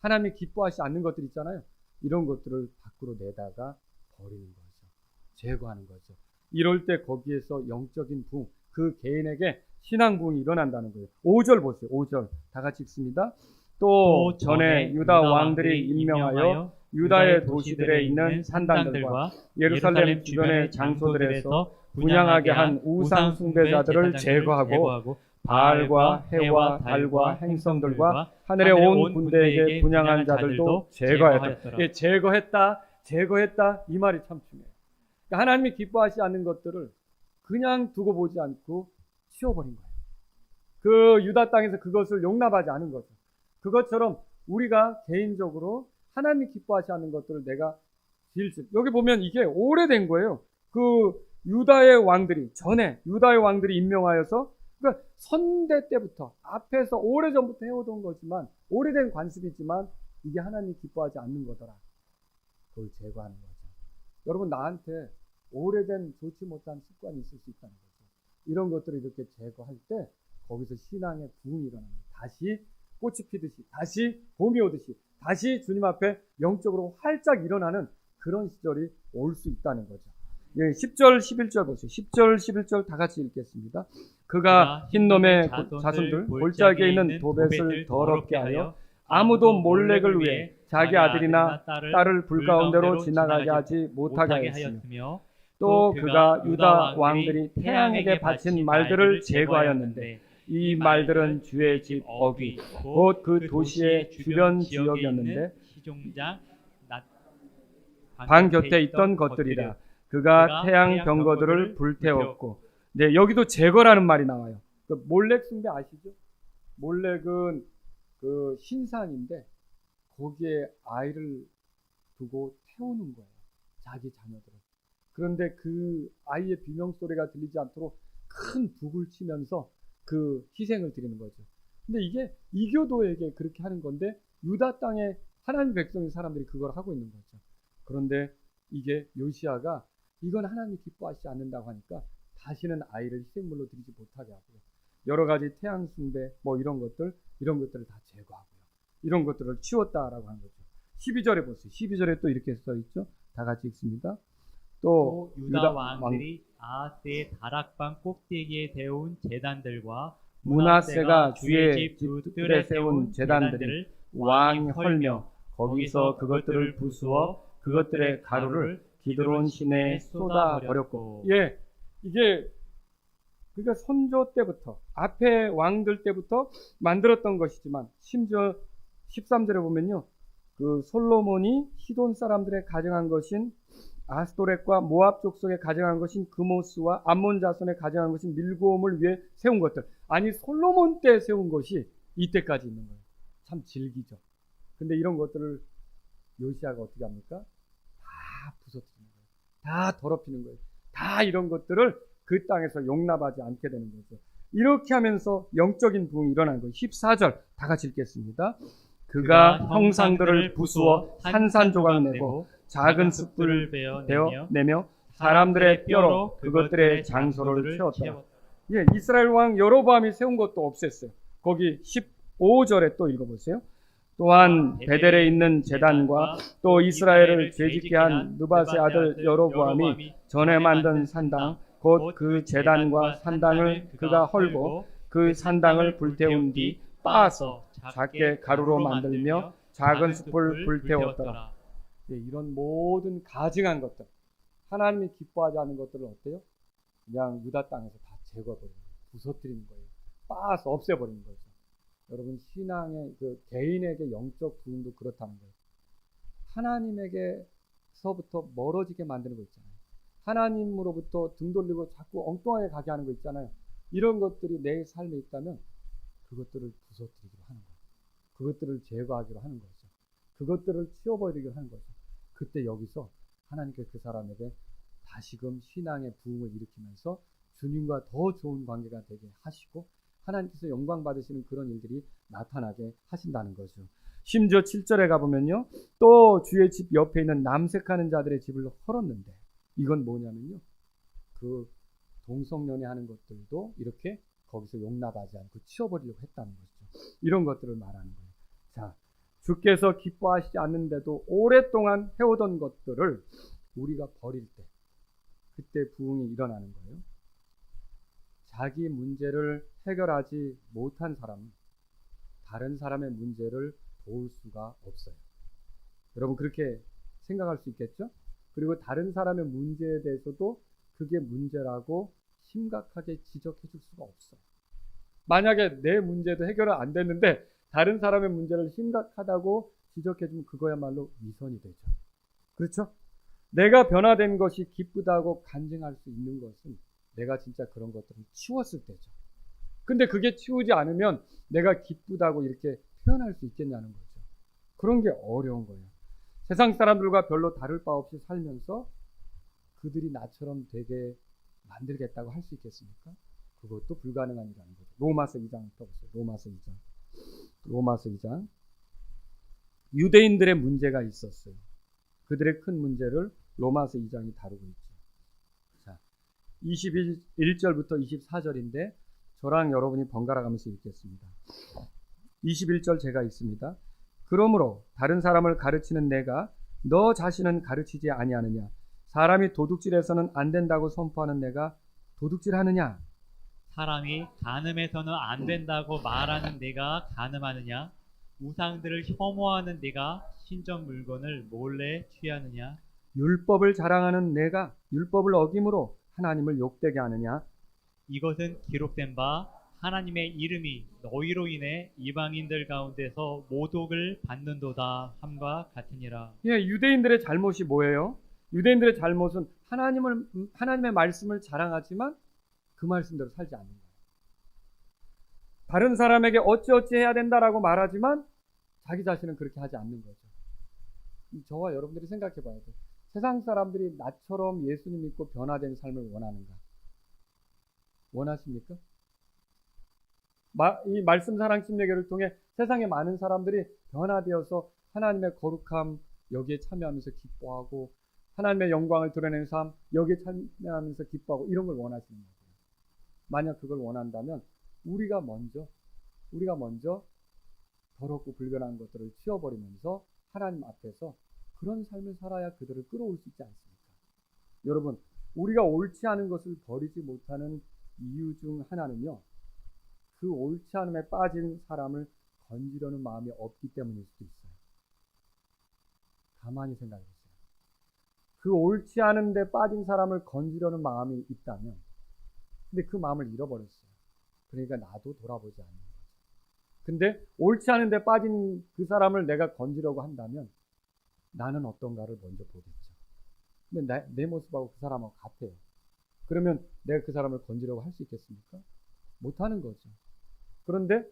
[SPEAKER 1] 하나님이 기뻐하지 않는 것들 있잖아요. 이런 것들을 밖으로 내다가 버리는 거죠. 제거하는 거죠. 이럴 때 거기에서 영적인 부흥, 그 개인에게 신앙 부흥이 일어난다는 거예요. 5절 보세요. 5절 다 같이 읽습니다. 또 전에 유다 왕들이 임명하여 유다의 도시들에 있는 산당들과 예루살렘 주변의 장소들에서 분향하게 한 우상 숭배자들을 제거하고 바알과 해와 달과 행성들과 하늘의 온 군대에게 분향한 자들도 제거했다. 예, 제거했다 이 말이 참 중요해요. 그러니까 하나님이 기뻐하지 않는 것들을 그냥 두고 보지 않고 치워버린 거예요. 그 유다 땅에서 그것을 용납하지 않은 거죠. 그것처럼 우리가 개인적으로 하나님이 기뻐하지 않는 것들을 내가 여기 보면 이게 오래된 거예요. 그 유다의 왕들이 전에 유다의 왕들이 임명하여서, 그러니까 선대 때부터 앞에서 오래전부터 해오던 거지만, 오래된 관습이지만 이게 하나님이 기뻐하지 않는 거더라. 그걸 제거하는 거죠. 여러분, 나한테 오래된 좋지 못한 습관이 있을 수 있다는 거죠. 이런 것들을 이렇게 제거할 때 거기서 신앙의 부흥이 일어납니다. 다시 꽃이 피듯이, 다시 봄이 오듯이, 다시 주님 앞에 영적으로 활짝 일어나는 그런 시절이 올 수 있다는 거죠. 예, 10절 11절 보세요. 10절 11절 다 같이 읽겠습니다. 그가 흰놈의 자손들 골짜기에 있는 도벳을 더럽게 하여 아무도 몰렉을 위해 자기 아들이나 딸을 불 가운데로 지나가게 하지 못하게 하였으며, 또 그가 유다 왕들이 태양에게 바친 말들을 제거하였는데 이 말들은 주의 집 어귀 곧 그 도시의 주변 지역이었는데 방 곁에 있던 것들이라. 그가 태양 병거들을 불태웠고. 네, 여기도 제거라는 말이 나와요. 그 몰렉 숭배 아시죠? 몰렉은 그 신상인데 거기에 아이를 두고 태우는 거예요. 자기 자녀들을. 그런데 그 아이의 비명 소리가 들리지 않도록 큰 북을 치면서 그 희생을 드리는 거죠. 근데 이게 이교도에게 그렇게 하는 건데 유다 땅에 하나님 백성인 사람들이 그걸 하고 있는 거죠. 그런데 이게 요시야가 이건 하나님이 기뻐하시지 않는다고 하니까 다시는 아이를 희생물로 드리지 못하게 하고요. 여러 가지 태양 숭배 뭐 이런 것들을 다 제거하고요. 이런 것들을 치웠다라고 하는 거죠. 12절에 보세요. 12절에 또 이렇게 써 있죠. 다 같이 읽습니다. 또
[SPEAKER 2] 유다 왕들이 아하스의 다락방 꼭대기에 세운 제단들과
[SPEAKER 1] 므낫세가 주의 집들에 세운 제단들을 왕이 헐며 거기서 그것들을 부수어 그것들의 가루를 기드론 시내에 쏟아 버렸고. 예, 이게 그러니까 선조 때부터 앞에 왕들 때부터 만들었던 것이지만 심지어 13절에 보면요, 그 솔로몬이 시돈 사람들의 가정한 것인 아스토렛과 모압 족속에 가정한 것인 그모스와 암몬 자손에 가정한 것인 밀고음을 위해 세운 것들. 아니 솔로몬 때 세운 것이 이때까지 있는 거예요. 참 질기죠. 근데 이런 것들을 요시야가 어떻게 합니까? 다 부서뜨리는 거예요. 다 더럽히는 거예요. 다 이런 것들을 그 땅에서 용납하지 않게 되는 거죠. 이렇게 하면서 영적인 부흥이 일어나는 거예요. 14절 다 같이 읽겠습니다. 그가 형상들을 부수어 산산조각 내고 작은 숲을 베어내며 사람들의 뼈로 그것들의 장소를 채웠다. 예, 이스라엘 왕 여로보암이 세운 것도 없앴어요. 거기 15절에 또 읽어보세요. 또한 베델에 있는 제단과 또 이스라엘을 죄짓게 한 느밧의 아들 여로보암이 전에 만든 산당 곧 그 제단과 산당을 그가 헐고 그 산당을 불태운 뒤 빻아서 작게 가루로 만들며 작은 숲을 불태웠더라. 예, 이런 모든 가증한 것들, 하나님이 기뻐하지 않는 것들을 어때요? 그냥 유다 땅에서 다 제거해버리는 거예요. 부서뜨리는 거예요. 빻아서 없애버리는 거죠. 여러분, 신앙의 그 개인에게 영적 부흥도 그렇다는 거예요. 하나님에게서부터 멀어지게 만드는 거 있잖아요. 하나님으로부터 등 돌리고 자꾸 엉뚱하게 가게 하는 거 있잖아요. 이런 것들이 내 삶에 있다면 그것들을 부서뜨리기로 하는 거예요. 그것들을 제거하기로 하는 거죠. 그것들을 치워버리기로 하는 거죠. 그때 여기서 하나님께 그 사람에게 다시금 신앙의 부흥을 일으키면서 주님과 더 좋은 관계가 되게 하시고 하나님께서 영광 받으시는 그런 일들이 나타나게 하신다는 거죠. 심지어 7절에 가보면요, 또 주의 집 옆에 있는 남색하는 자들의 집을 헐었는데, 이건 뭐냐면요, 그 동성연애 하는 것들도 이렇게 거기서 용납하지 않고 치워버리려고 했다는 것이죠. 이런 것들을 말하는 거예요. 자, 주께서 기뻐하시지 않는데도 오랫동안 해오던 것들을 우리가 버릴 때, 그때 부흥이 일어나는 거예요. 자기 문제를 해결하지 못한 사람은 다른 사람의 문제를 도울 수가 없어요. 여러분, 그렇게 생각할 수 있겠죠? 그리고 다른 사람의 문제에 대해서도 그게 문제라고 심각하게 지적해 줄 수가 없어요. 만약에 내 문제도 해결은 안 됐는데 다른 사람의 문제를 심각하다고 지적해 주면 그거야말로 위선이 되죠. 그렇죠? 내가 변화된 것이 기쁘다고 간증할 수 있는 것은 내가 진짜 그런 것들을 치웠을 때죠. 근데 그게 치우지 않으면 내가 기쁘다고 이렇게 표현할 수 있겠냐는 거죠. 그런 게 어려운 거예요. 세상 사람들과 별로 다를 바 없이 살면서 그들이 나처럼 되게 만들겠다고 할 수 있겠습니까? 그것도 불가능한 일이라는 거죠. 로마서 2장 펴보세요. 로마서 2장. 유대인들의 문제가 있었어요. 그들의 큰 문제를 로마서 2장이 다루고 있죠. 자, 21절부터 24절인데 저랑 여러분이 번갈아 가면서 읽겠습니다. 21절 제가 읽습니다. 그러므로 다른 사람을 가르치는 내가 너 자신은 가르치지 아니하느냐? 사람이 도둑질해서는 안 된다고 선포하는 내가 도둑질하느냐?
[SPEAKER 2] 사람이 간음해서는 안 된다고 말하는 내가 간음하느냐? 우상들을 혐오하는 내가 신전 물건을 몰래 취하느냐?
[SPEAKER 1] 율법을 자랑하는 내가 율법을 어김으로 하나님을 욕되게 하느냐?
[SPEAKER 2] 이것은 기록된 바 하나님의 이름이 너희로 인해 이방인들 가운데서 모독을 받는도다 함과 같으니라.
[SPEAKER 1] 예, 유대인들의 잘못이 뭐예요? 유대인들의 잘못은 하나님의 말씀을 자랑하지만 그 말씀대로 살지 않는 거예요. 다른 사람에게 어찌어찌 해야 된다라고 말하지만 자기 자신은 그렇게 하지 않는 거죠. 저와 여러분들이 생각해 봐야 돼요. 세상 사람들이 나처럼 예수님 믿고 변화된 삶을 원하는가? 원하십니까? 이 말씀 사랑 침례교를 통해 세상의 많은 사람들이 변화되어서 하나님의 거룩함 여기에 참여하면서 기뻐하고 하나님의 영광을 드러내는 삶 여기에 참여하면서 기뻐하고 이런 걸 원하시는 거예요. 만약 그걸 원한다면 우리가 먼저 더럽고 불변한 것들을 치워버리면서 하나님 앞에서 그런 삶을 살아야 그들을 끌어올 수 있지 않습니까? 여러분, 우리가 옳지 않은 것을 버리지 못하는 이유 중 하나는요, 그 옳지 않음에 빠진 사람을 건지려는 마음이 없기 때문일 수도 있어요. 가만히 생각해 보세요. 그 옳지 않은 데 빠진 사람을 건지려는 마음이 있다면, 근데 그 마음을 잃어버렸어요. 그러니까 나도 돌아보지 않는 거죠. 근데 옳지 않은 데 빠진 그 사람을 내가 건지려고 한다면 나는 어떤가를 먼저 보겠죠. 근데 내 모습하고 그 사람하고 같아요. 그러면 내가 그 사람을 건지려고 할 수 있겠습니까? 못하는 거죠. 그런데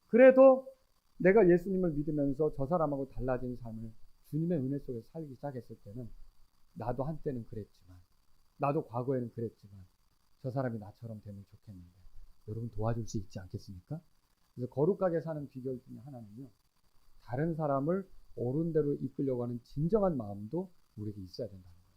[SPEAKER 1] 그래도 내가 예수님을 믿으면서 저 사람하고 달라진 삶을 주님의 은혜 속에서 살기 시작했을 때는 나도 한때는 그랬지만 나도 과거에는 그랬지만 저 사람이 나처럼 되면 좋겠는데 여러분 도와줄 수 있지 않겠습니까? 그래서 거룩하게 사는 비결 중에 하나는요, 다른 사람을 옳은 대로 이끌려고 하는 진정한 마음도 우리에게 있어야 된다는 거죠.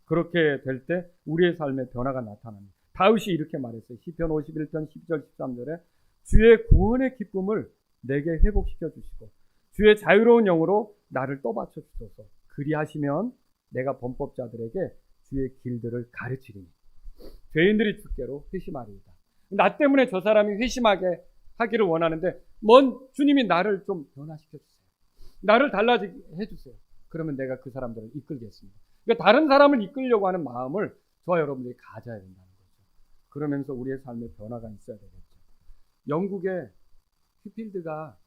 [SPEAKER 1] 그렇게 될 때 우리의 삶에 변화가 나타납니다. 다윗이 이렇게 말했어요. 시편 51편 12절 13절에 주의 구원의 기쁨을 내게 회복시켜 주시고 주의 자유로운 영으로 나를 떠받쳐 주소서. 그리하시면 내가 범법자들에게 주의 길들을 가르치리니 죄인들이 주께로 회심하리이다. 나 때문에 저 사람이 회심하게 하기를 원하는데 주님이 나를 좀 변화시켜 주세요. 나를 달라지게 해주세요. 그러면 내가 그 사람들을 이끌겠습니다. 그러니까 다른 사람을 이끌려고 하는 마음을 저와 여러분들이 가져야 된다는 거죠. 그러면서 우리의 삶에 변화가 있어야 되겠죠. 영국의 휘필드가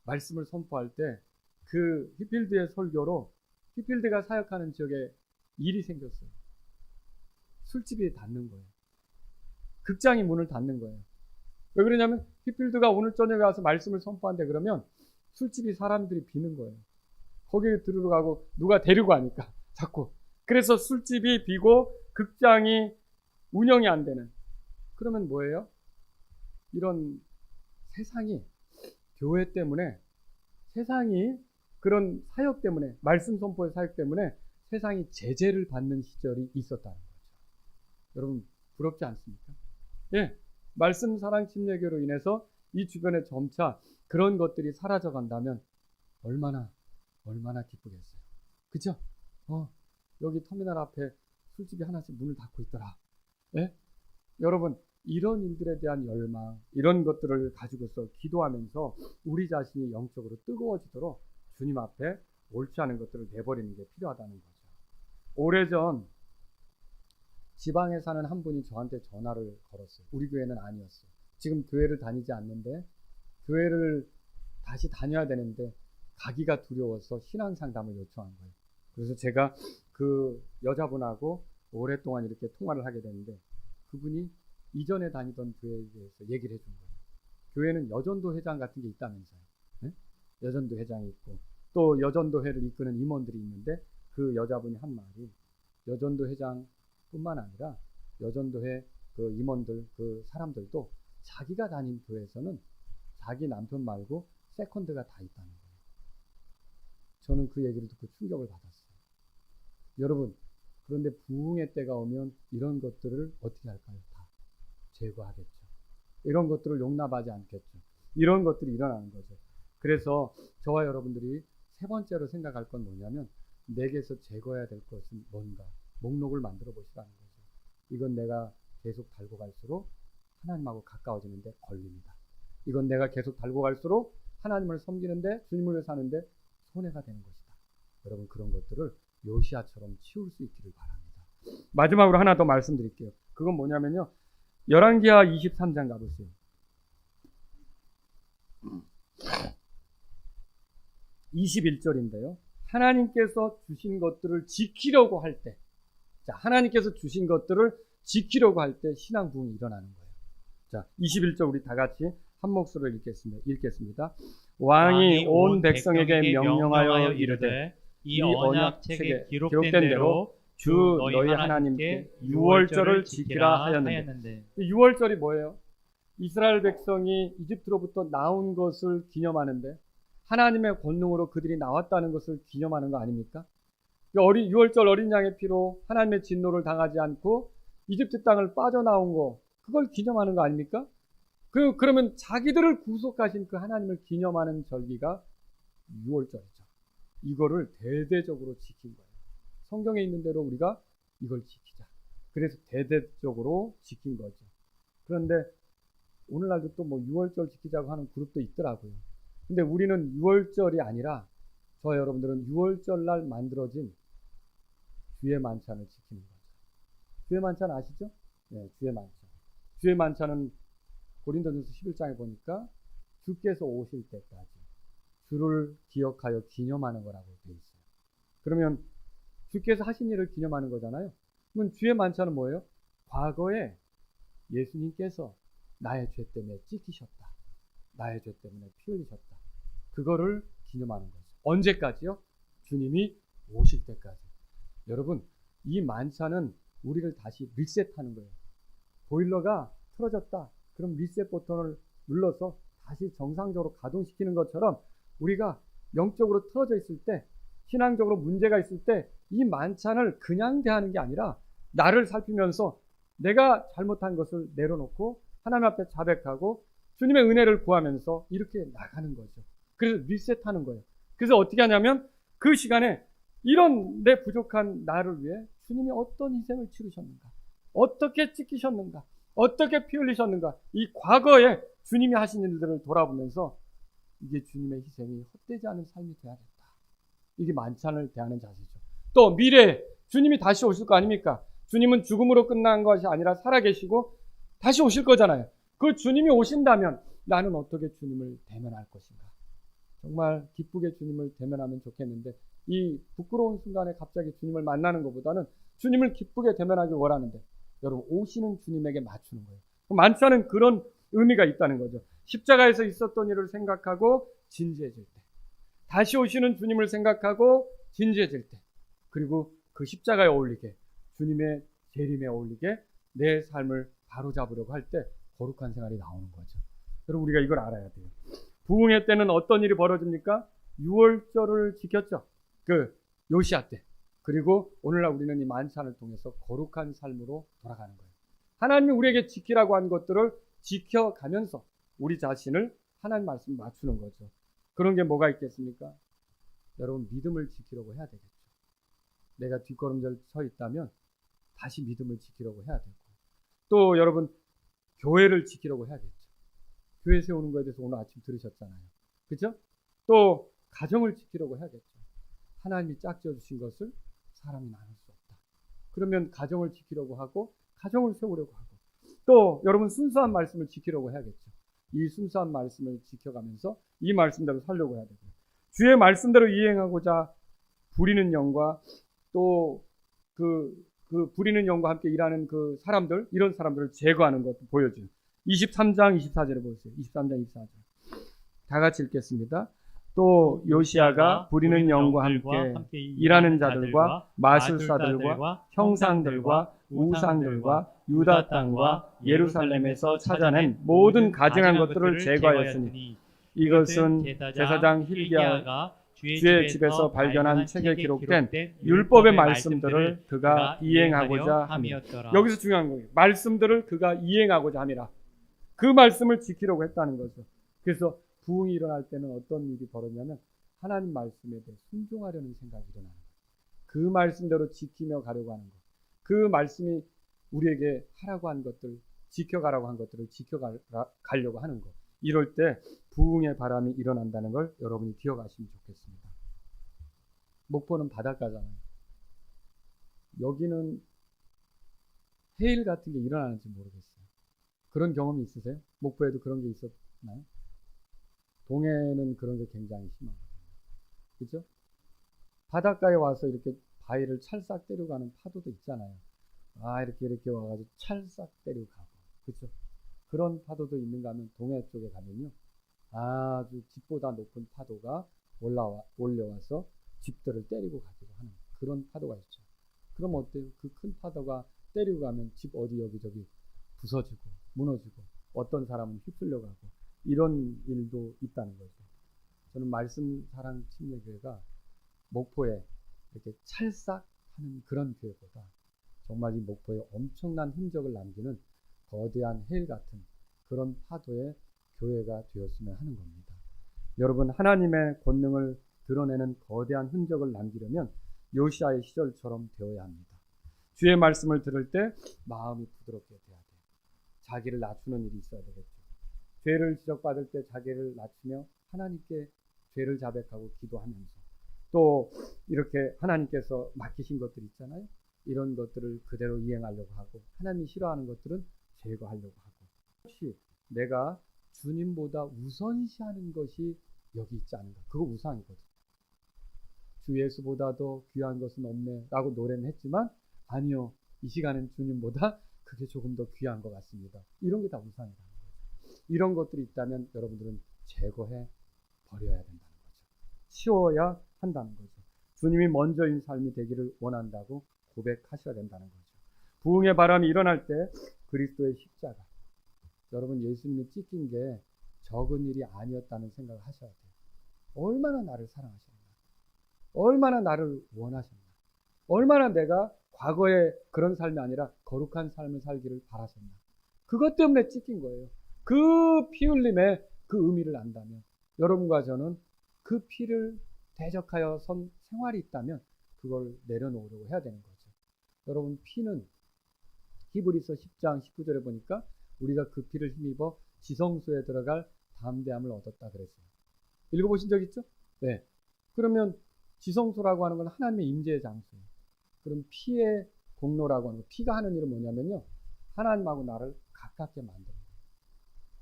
[SPEAKER 1] 말씀을 선포할 때 그 휘필드의 설교로 휘필드가 사역하는 지역에 일이 생겼어요. 술집이 닫는 거예요. 극장이 문을 닫는 거예요. 왜 그러냐면 휘필드가 오늘 저녁에 와서 말씀을 선포한대 그러면 술집이 사람들이 비는 거예요. 거기에 들어가고 누가 데리고 가니까 자꾸. 그래서 술집이 비고 극장이 운영이 안 되는. 그러면 뭐예요? 이런 세상이 교회 때문에 세상이 그런 사역 때문에 말씀 선포의 사역 때문에 세상이 제재를 받는 시절이 있었다는 거죠. 여러분 부럽지 않습니까? 예, 말씀 사랑 침례교로 인해서 이 주변에 점차 그런 것들이 사라져 간다면 얼마나 기쁘겠어요. 그죠? 여기 터미널 앞에 술집이 하나씩 문을 닫고 있더라. 예? 여러분 이런 일들에 대한 열망, 이런 것들을 가지고서 기도하면서 우리 자신이 영적으로 뜨거워지도록 주님 앞에 옳지 않은 것들을 내버리는 게 필요하다는 거죠. 오래전 지방에 사는 한 분이 저한테 전화를 걸었어요. 우리 교회는 아니었어요. 지금 교회를 다니지 않는데 교회를 다시 다녀야 되는데 가기가 두려워서 신앙 상담을 요청한 거예요. 그래서 제가 그 여자분하고 오랫동안 이렇게 통화를 하게 됐는데 그분이 이전에 다니던 교회에 대해서 얘기를 해준 거예요. 교회는 여전도 회장 같은 게 있다면서요. 네? 여전도 회장이 있고 또 여전도회를 이끄는 임원들이 있는데 그 여자분이 한 말이 여전도 회장뿐만 아니라 여전도회 그 임원들 그 사람들도 자기가 다닌 교회에서는 자기 남편 말고 세컨드가 다 있다는 거예요. 저는 그 얘기를 듣고 충격을 받았어요. 여러분 그런데 부흥의 때가 오면 이런 것들을 어떻게 할까요? 다 제거하겠죠. 이런 것들을 용납하지 않겠죠. 이런 것들이 일어나는 거죠. 그래서 저와 여러분들이 세 번째로 생각할 건 뭐냐면 내게서 제거해야 될 것은 뭔가 목록을 만들어 보시라는 거죠. 이건 내가 계속 달고 갈수록 하나님하고 가까워지는데 걸립니다. 이건 내가 계속 달고 갈수록 하나님을 섬기는데 주님을 위해 사는데 손해가 되는 것이다. 여러분 그런 것들을 요시아처럼 치울 수 있기를 바랍니다. 마지막으로 하나 더 말씀드릴게요. 그건 뭐냐면요. 열왕기하 23장 가보세요. 21절인데요. 하나님께서 주신 것들을 지키려고 할 때, 하나님께서 주신 것들을 지키려고 할 때 신앙 부흥이 일어나는 거예요. 자, 21절 우리 다 같이 한 목소리로 읽겠습니다. 왕이 온 백성에게 명령하여 이르되 이 언약책에 기록된 대로 주 너희 하나님께 유월절을 지키라 하였는데, 유월절이 뭐예요? 이스라엘 백성이 이집트로부터 나온 것을 기념하는데 하나님의 권능으로 그들이 나왔다는 것을 기념하는 거 아닙니까? 유월절 어린 양의 피로 하나님의 진노를 당하지 않고 이집트 땅을 빠져나온 거, 그걸 기념하는 거 아닙니까? 그러면 자기들을 구속하신 그 하나님을 기념하는 절기가 유월절이죠. 이거를 대대적으로 지킨 거예요. 성경에 있는 대로 우리가 이걸 지키자. 그래서 대대적으로 지킨 거죠. 그런데 오늘날도 또 뭐 유월절 지키자고 하는 그룹도 있더라고요. 근데 우리는 유월절이 아니라 저 여러분들은 유월절 날 만들어진 주의 만찬을 지키는 거죠. 주의 만찬 아시죠? 네, 주의 만찬. 주의 만찬은 고린도전서 11장에 보니까 주께서 오실 때까지 주를 기억하여 기념하는 거라고 되어 있어요. 그러면 주께서 하신 일을 기념하는 거잖아요. 그러면 주의 만찬은 뭐예요? 과거에 예수님께서 나의 죄 때문에 찢기셨다. 나의 죄 때문에 피 흘리셨다. 그거를 기념하는 거죠. 언제까지요? 주님이 오실 때까지. 여러분, 이 만찬은 우리를 다시 리셋하는 거예요. 보일러가 틀어졌다. 그럼 리셋 버튼을 눌러서 다시 정상적으로 가동시키는 것처럼 우리가 영적으로 틀어져 있을 때, 신앙적으로 문제가 있을 때 이 만찬을 그냥 대하는 게 아니라 나를 살피면서 내가 잘못한 것을 내려놓고 하나님 앞에 자백하고 주님의 은혜를 구하면서 이렇게 나가는 거죠. 그래서 리셋하는 거예요. 그래서 어떻게 하냐면 그 시간에 이런 내 부족한 나를 위해 주님이 어떤 희생을 치르셨는가, 어떻게 찢기셨는가, 어떻게 피 흘리셨는가, 이 과거에 주님이 하신 일들을 돌아보면서 이게 주님의 희생이 헛되지 않은 삶이 되어야겠다. 이게 만찬을 대하는 자세죠. 또 미래에 주님이 다시 오실 거 아닙니까? 주님은 죽음으로 끝난 것이 아니라 살아계시고 다시 오실 거잖아요. 그 주님이 오신다면 나는 어떻게 주님을 대면할 것인가? 정말 기쁘게 주님을 대면하면 좋겠는데 이 부끄러운 순간에 갑자기 주님을 만나는 것보다는 주님을 기쁘게 대면하길 원하는데 여러분 오시는 주님에게 맞추는 거예요. 만찬은 그런 의미가 있다는 거죠. 십자가에서 있었던 일을 생각하고 진지해질 때, 다시 오시는 주님을 생각하고 진지해질 때, 그리고 그 십자가에 어울리게 주님의 재림에 어울리게 내 삶을 바로잡으려고 할 때 거룩한 생활이 나오는 거죠. 여러분 우리가 이걸 알아야 돼요. 부흥회 때는 어떤 일이 벌어집니까? 유월절을 지켰죠. 그 요시아 때. 그리고 오늘날 우리는 이 만찬을 통해서 거룩한 삶으로 돌아가는 거예요. 하나님이 우리에게 지키라고 한 것들을 지켜가면서 우리 자신을 하나님 말씀 맞추는 거죠. 그런 게 뭐가 있겠습니까? 여러분 믿음을 지키려고 해야 되겠죠. 내가 뒷걸음질 서 있다면 다시 믿음을 지키려고 해야 되고, 또 여러분 교회를 지키려고 해야겠죠. 교회 세우는 거에 대해서 오늘 아침 들으셨잖아요. 그렇죠? 또 가정을 지키려고 해야겠죠. 하나님이 짝지어 주신 것을 사람이 나눌 수 없다. 그러면 가정을 지키려고 하고 가정을 세우려고 하고, 또 여러분 순수한 말씀을 지키려고 해야겠죠. 이 순수한 말씀을 지켜가면서 이 말씀대로 살려고 해야 되고요. 주의 말씀대로 이행하고자 부리는 영과 또 그 부리는 영과 함께 일하는 그 사람들, 이런 사람들을 제거하는 것도 보여줘요. 23장 24절에 보세요. 23장 24절. 다 같이 읽겠습니다. 또 요시아가 부리는 영과 함께 일하는 자들과 마술사들과 형상들과 우상들과 유다 땅과 예루살렘에서 찾아낸 모든 가증한 것들을 제거하였으니 이것은 제사장 힐기야가 주의 집에서 발견한 책에 기록된 율법의 말씀들을 그가 이행하고자 함이었더라. 여기서 중요한 거예요. 말씀들을 그가 이행하고자 함이라. 그 말씀을 지키려고 했다는 거죠. 그래서 부흥이 일어날 때는 어떤 일이 벌어지냐면 하나님 말씀에 대해 순종하려는 생각이 일어나는 거예요. 그 말씀대로 지키며 가려고 하는 것. 그 말씀이 우리에게 하라고 한 것들, 지켜가라고 한 것들을 지켜가려고 하는 것. 이럴 때 부흥의 바람이 일어난다는 걸 여러분이 기억하시면 좋겠습니다. 목포는 바닷가잖아요. 여기는 해일 같은 게 일어나는지 모르겠어요. 그런 경험이 있으세요? 목포에도 그런 게 있었나요? 동해는 그런 게 굉장히 심하거든요. 그렇죠? 바닷가에 와서 이렇게 바위를 찰싹 때리고 가는 파도도 있잖아요. 이렇게 와가지고 찰싹 때리고 가고. 그렇죠? 그런 파도도 있는가 하면 동해 쪽에 가면요. 아주 집보다 높은 파도가 올려와서 집들을 때리고 가기도 하는 그런 파도가 있죠. 그럼 어때요? 그 큰 파도가 때리고 가면 집 어디 여기저기 부서지고 무너지고 어떤 사람은 휩쓸려 가고 이런 일도 있다는 거죠. 저는 말씀 사랑 침례교회가 목포에 이렇게 찰싹하는 그런 교회보다 정말 이 목포에 엄청난 흔적을 남기는 거대한 해일 같은 그런 파도의 교회가 되었으면 하는 겁니다. 여러분, 하나님의 권능을 드러내는 거대한 흔적을 남기려면 요시아의 시절처럼 되어야 합니다. 주의 말씀을 들을 때 마음이 부드럽게 돼야 돼요. 자기를 낮추는 일이 있어야 되겠죠. 죄를 지적받을 때 자기를 낮추며 하나님께 죄를 자백하고 기도하면서 또 이렇게 하나님께서 맡기신 것들 있잖아요. 이런 것들을 그대로 이행하려고 하고 하나님이 싫어하는 것들은 제거하려고 하고 혹시 내가 주님보다 우선시하는 것이 여기 있지 않은가? 그거 우상이거든. 주 예수보다도 귀한 것은 없네 라고 노래는 했지만 아니요. 이 시간엔 주님보다 그게 조금 더 귀한 것 같습니다. 이런 게 다 우상이라는 거죠. 이런 것들이 있다면 여러분들은 제거해 버려야 된다는 거죠. 치워야 한다는 거죠. 주님이 먼저인 삶이 되기를 원한다고 고백하셔야 된다는 거죠. 부흥의 바람이 일어날 때 그리스도의 십자가, 여러분 예수님이 찢긴 게 적은 일이 아니었다는 생각을 하셔야 돼요. 얼마나 나를 사랑하셨나, 얼마나 나를 원하셨나, 얼마나 내가 과거에 그런 삶이 아니라 거룩한 삶을 살기를 바라셨나. 그것 때문에 찢긴 거예요. 그 피 흘림의 그 의미를 안다면 여러분과 저는 그 피를 대적하여 선 생활이 있다면 그걸 내려놓으려고 해야 되는 거죠. 여러분, 피는 히브리서 10장 19절에 보니까 우리가 그 피를 힘입어 지성소에 들어갈 담대함을 얻었다 그랬어요. 읽어보신 적 있죠? 네. 그러면 지성소라고 하는 건 하나님의 임재의 장소예요. 그럼 피의 공로라고 하는 거, 피가 하는 일은 뭐냐면요, 하나님하고 나를 가깝게 만드는 거예요.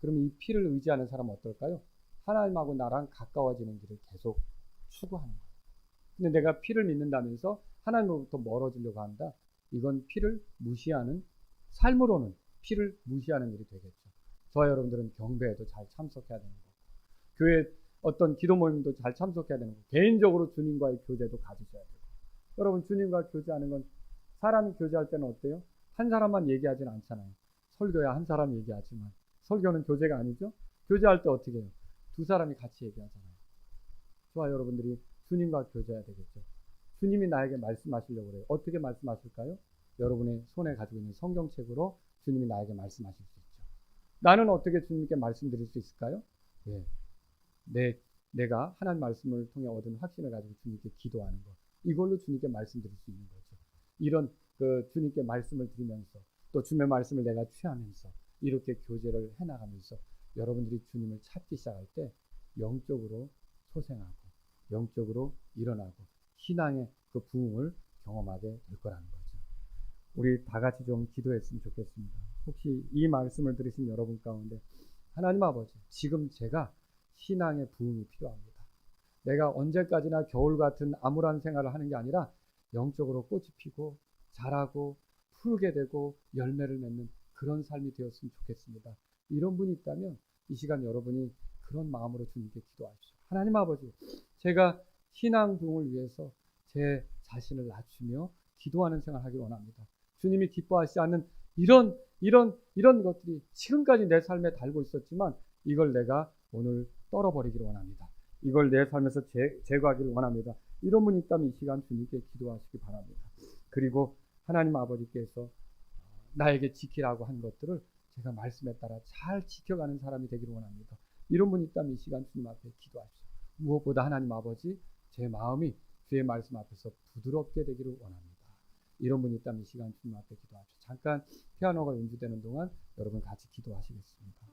[SPEAKER 1] 그럼 이 피를 의지하는 사람은 어떨까요? 하나님하고 나랑 가까워지는 길을 계속 추구하는 거예요. 근데 내가 피를 믿는다면서 하나님으로부터 멀어지려고 한다? 이건 피를 무시하는, 삶으로는 피를 무시하는 일이 되겠죠. 저와 여러분들은 경배에도 잘 참석해야 되는 거고, 교회 어떤 기도 모임도 잘 참석해야 되는 거고, 개인적으로 주님과의 교제도 가지셔야 되고. 여러분, 주님과 교제하는 건 사람이 교제할 때는 어때요? 한 사람만 얘기하지는 않잖아요. 설교야 한 사람 얘기하지만 설교는 교제가 아니죠. 교제할 때 어떻게 해요? 두 사람이 같이 얘기하잖아요. 저와 여러분들이 주님과 교제해야 되겠죠. 주님이 나에게 말씀하시려고 그래요. 어떻게 말씀하실까요? 여러분의 손에 가지고 있는 성경책으로 주님이 나에게 말씀하실 수 있죠. 나는 어떻게 주님께 말씀드릴 수 있을까요? 내가 하나님 말씀을 통해 얻은 확신을 가지고 주님께 기도하는 것, 이걸로 주님께 말씀드릴 수 있는 거죠. 이런 주님께 말씀을 드리면서 또 주님의 말씀을 내가 취하면서 이렇게 교제를 해나가면서 여러분들이 주님을 찾기 시작할 때 영적으로 소생하고 영적으로 일어나고 신앙의 그 부흥을 경험하게 될 거라는 거죠. 우리 다 같이 좀 기도했으면 좋겠습니다. 혹시 이 말씀을 들으신 여러분 가운데 하나님 아버지, 지금 제가 신앙의 부흥이 필요합니다. 내가 언제까지나 겨울 같은 암울한 생활을 하는 게 아니라 영적으로 꽃이 피고 자라고 푸르게 되고 열매를 맺는 그런 삶이 되었으면 좋겠습니다. 이런 분이 있다면 이 시간 여러분이 그런 마음으로 주님께 기도하십시오. 하나님 아버지, 제가 신앙 부흥을 위해서 제 자신을 낮추며 기도하는 생활을 하기 원합니다. 주님이 기뻐하시지 않는 이런 것들이 지금까지 내 삶에 달고 있었지만 이걸 내가 오늘 떨어버리기를 원합니다. 이걸 내 삶에서 제거하기를 원합니다. 이런 분이 있다면 이 시간 주님께 기도하시기 바랍니다. 그리고 하나님 아버지께서 나에게 지키라고 한 것들을 제가 말씀에 따라 잘 지켜가는 사람이 되기를 원합니다. 이런 분이 있다면 이 시간 주님 앞에 기도하십시오. 무엇보다 하나님 아버지, 제 마음이 주의 말씀 앞에서 부드럽게 되기를 원합니다. 이런 분이 있다면 이 시간 주님 앞에 기도하십시오. 잠깐 피아노가 연주되는 동안 여러분 같이 기도하시겠습니다.